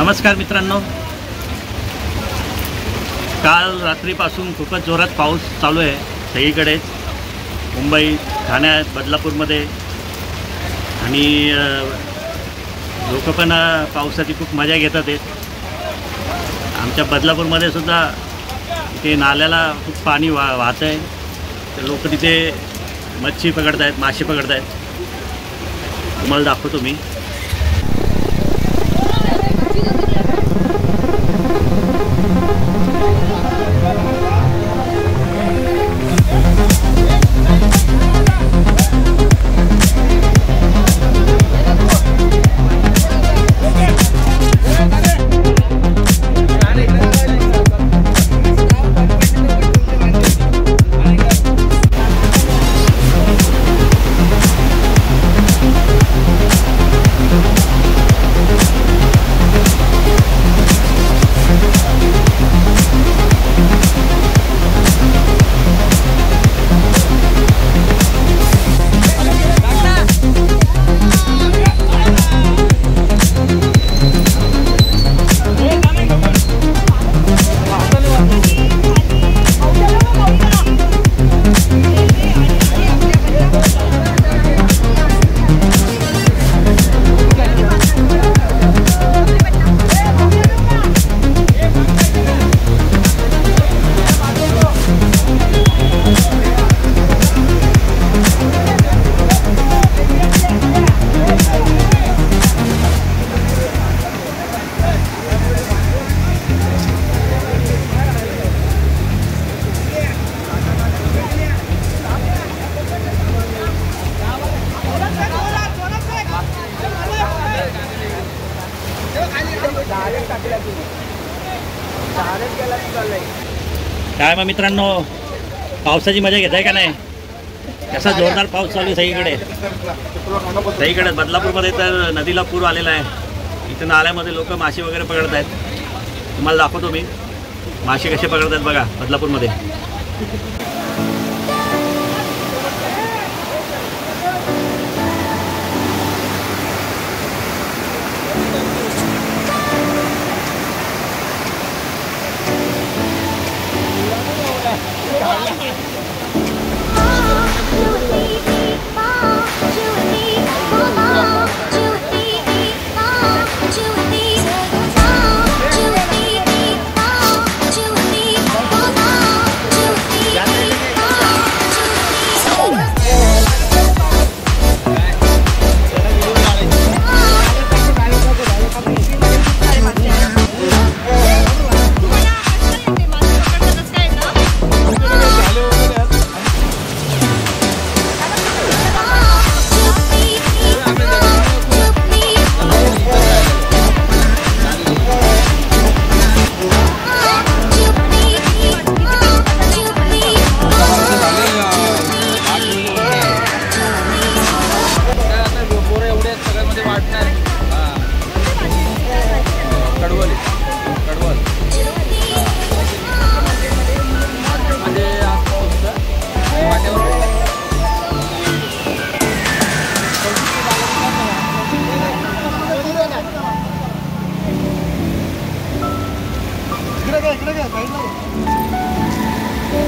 नमस्कार मित्रांनो, काल रात्रीपासून खूपच जोरात पाऊस चालू आहे सगळीकडेच. मुंबई, ठाण्यात, बदलापूरमध्ये आणि लोक पण पावसाची खूप मजा घेतात आहेत. आमच्या बदलापूरमध्ये सुद्धा इथे नाल्याला खूप पाणी वाहत आहे. तर लोक तिथे मच्छी पकडत आहेत, मासे पकडत आहेत. तुम्हाला दाखवतो मी. काय मग मित्रांनो, पावसाची मजा घेताय का नाही? कसा जोरदार पाऊस चालू आहे सगळीकडे. बदलापूरमध्ये तर नदीला पूर आलेला आहे. इथं नाल्यामध्ये लोक मासे वगैरे पकडत आहेत. तुम्हाला दाखवतो मी मासे कसे पकडत आहेत बघा बदलापूरमध्ये.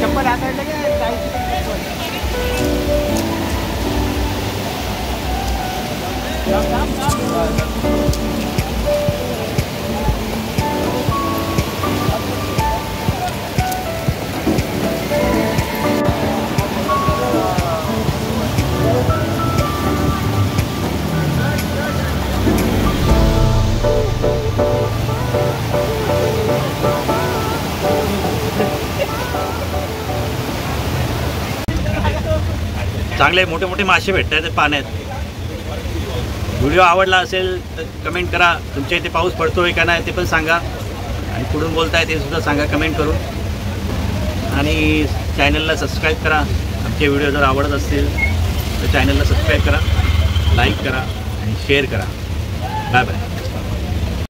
चप्पल आता चांगले मोठे मोठे मासे भेटतात पाण्यात. व्हिडिओ आवडला असेल तर कमेंट करा. तुमच्या इथे पाऊस पडतोय का नाही ते पण सांगा. आणि कुठून बोलताय ते सुद्धा सांगा कमेंट करून. आणि चॅनलला सबस्क्राईब करा. आमचे व्हिडिओ जर आवडत असतील तर चॅनलला सबस्क्राईब करा, लाईक करा आणि शेअर करा. Bye bye.